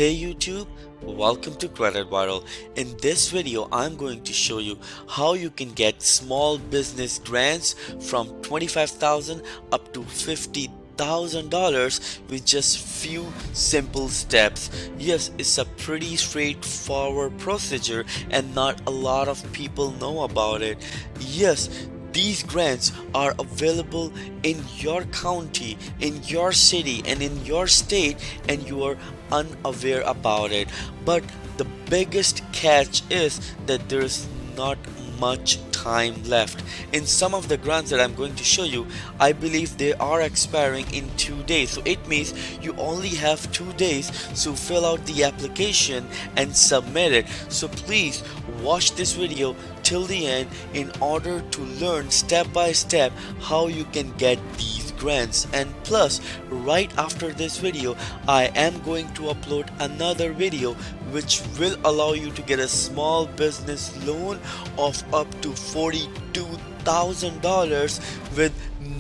Hey YouTube, welcome to Credit Viral. In this video, I'm going to show you how you can get small business grants from $25,000 up to $50,000 with just few simple steps. Yes, it's a pretty straightforward procedure and not a lot of people know about it. Yes, these grants are available in your county, in your city, and in your state, and you are unaware about it. But the biggest catch is that there's not much time left. In some of the grants that I'm going to show you, I believe they are expiring in 2 days. So it means you only have 2 days to fill out the application and submit it. So please watch this video till the end in order to learn step by step how you can get these grants. And plus, right after this video, I am going to upload another video which will allow you to get a small business loan of up to $42,000 with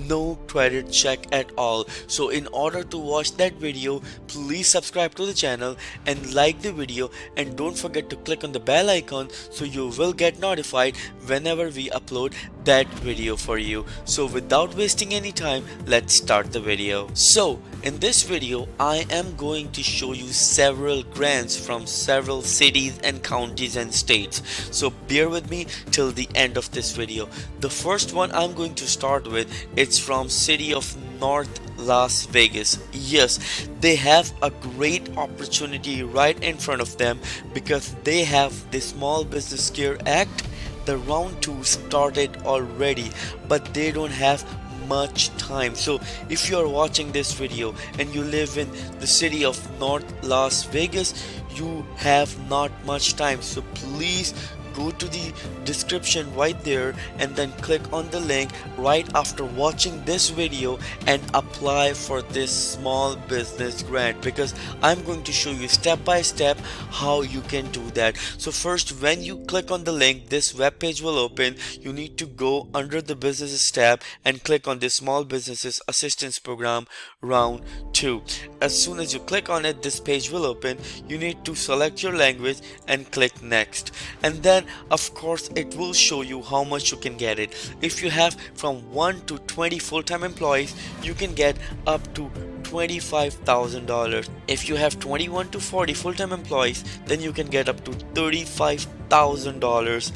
no credit check at all. So in order to watch that video, please subscribe to the channel and like the video, and don't forget to click on the bell icon so you will get notified whenever we upload that video for you. So without wasting any time, let's start the video. So in this video, I am going to show you several grants from several cities and counties and states. So bear with me till the end of this video. The first one I'm going to start with, it's from city of North Las Vegas. Yes, they have a great opportunity right in front of them because they have the Small Business Care Act. The round 2 started already, but they don't have much time. So if you are watching this video and you live in the city of North Las Vegas, you have not much time. So please go to the description right there and then click on the link right after watching this video and apply for this small business grant, because I'm going to show you step by step how you can do that. So first, when you click on the link, this web page will open. You need to go under the businesses tab and click on the Small Businesses Assistance Program round 2. As soon as you click on it, this page will open. You need to select your language and click next, and then of course it will show you how much you can get it. If you have from 1 to 20 full-time employees, you can get up to $25,000. If you have 21 to 40 full-time employees, then you can get up to $35,000.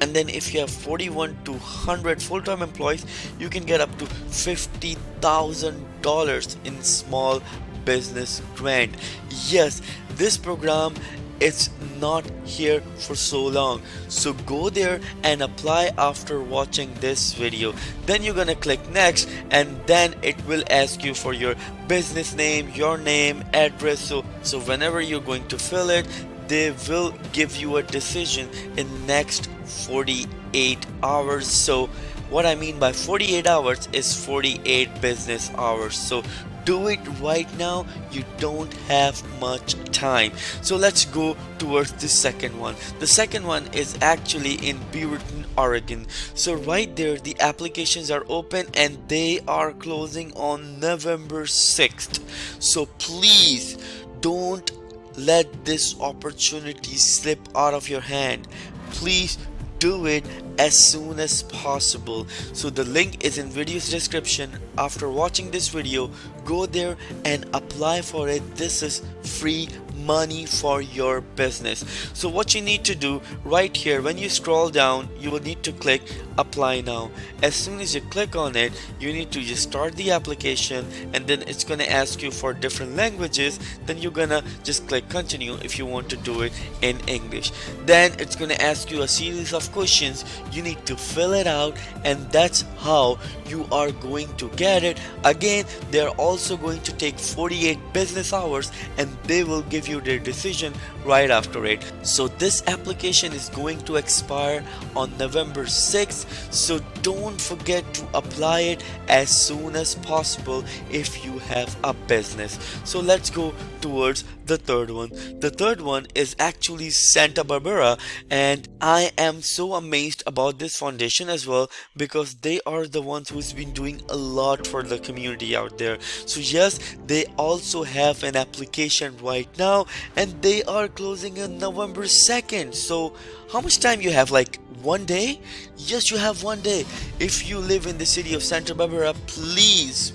And then if you have 41 to 100 full-time employees, you can get up to $50,000 in small business grant. Yes, this program, it's not here for so long, so go there and apply after watching this video. Then you're gonna click next, and then it will ask you for your business name, your name, address. So whenever you're going to fill it, they will give you a decision in next 48 hours. So what I mean by 48 hours is 48 business hours. So do it right now, you don't have much time. So let's go towards the second one. The second one is actually in Beaverton, Oregon. So right there, the applications are open and they are closing on November 6th. So please don't let this opportunity slip out of your hand. Please do it as soon as possible. So the link is in video's description. After watching this video, go there and apply for it. This is free money for your business. So what you need to do right here, when you scroll down, you will need to click apply now. As soon as you click on it, you need to just start the application, and then it's gonna ask you for different languages. Then you're gonna just click continue if you want to do it in English. Then it's gonna ask you a series of questions. You need to fill it out, and that's how you are going to get it. Again, they're also going to take 48 business hours, and they will give you their decision right after it. So this application is going to expire on November 6th, so don't forget to apply it as soon as possible if you have a business. So let's go towards the third one. The third one is actually Santa Barbara, and I am so amazed about this foundation as well, because they are the ones who's been doing a lot for the community out there. So yes, they also have an application right now. now, and they are closing on November 2nd. So how much time you have? Like one day? Yes, you have one day. If you live in the city of Santa Barbara, please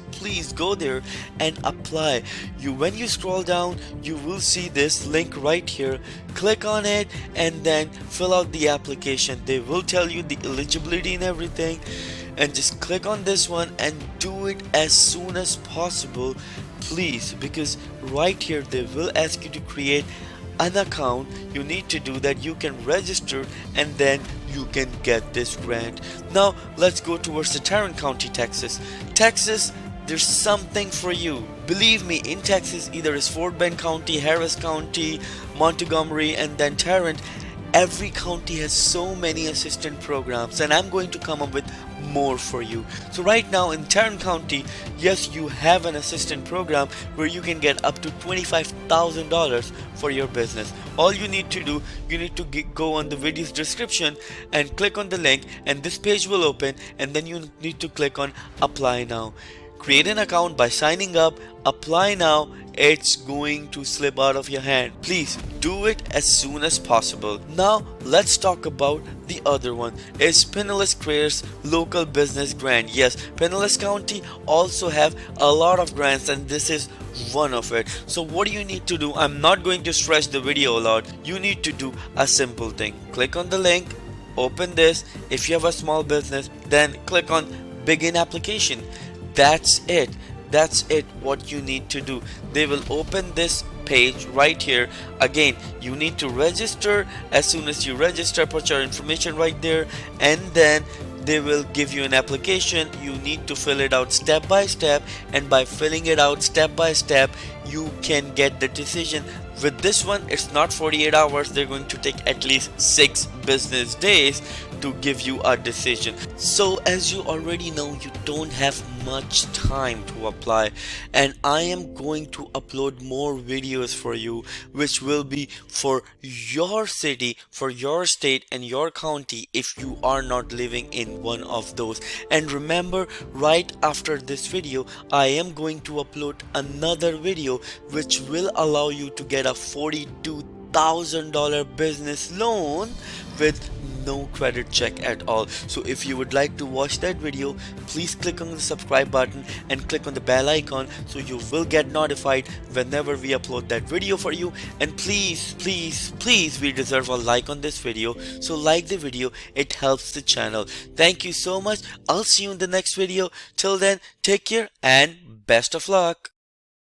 go there and apply. When you scroll down, you will see this link right here. Click on it and then fill out the application. They will tell you the eligibility and everything, and just click on this one and do it as soon as possible, please, because right here they will ask you to create an account. You need to do that. You can register and then you can get this grant. Now let's go towards the Tarrant County, Texas. There's something for you. Believe me, in Texas, either is Fort Bend County, Harris County, Montgomery, and then Tarrant. Every county has so many assistant programs, and I'm going to come up with more for you. So right now in Tarrant County, yes, you have an assistant program where you can get up to $25,000 for your business. All you need to do, you need to go on the video's description and click on the link, and this page will open, and then you need to click on apply now. Create an account by signing up, apply now. It's going to slip out of your hand. Please do it as soon as possible. Now let's talk about the other one. It's Pinellas Creates Local Business Grant. Yes, Pinellas County also have a lot of grants, and this is one of it. So what do you need to do? I'm not going to stretch the video a lot. You need to do a simple thing. Click on the link, open this. If you have a small business, then click on begin application. That's it. What you need to do. They will open this page right here. Again, you need to register. As soon as you register, put your information right there, and then they will give you an application. You need to fill it out step by step, and by filling it out step by step, you can get the decision. With this one, it's not 48 hours. They're going to take at least 6 business days to give you a decision. So as you already know, you don't have much time to apply, and I am going to upload more videos for you, which will be for your city, for your state and your county if you are not living in one of those. And remember, right after this video, I am going to upload another video which will allow you to get a $42,000 business loan with no credit check at all. So if you would like to watch that video, please click on the subscribe button and click on the bell icon, so you will get notified whenever we upload that video for you. And please, we deserve a like on this video, so like the video, it helps the channel. Thank you so much. I'll see you in the next video. Till then, take care and best of luck.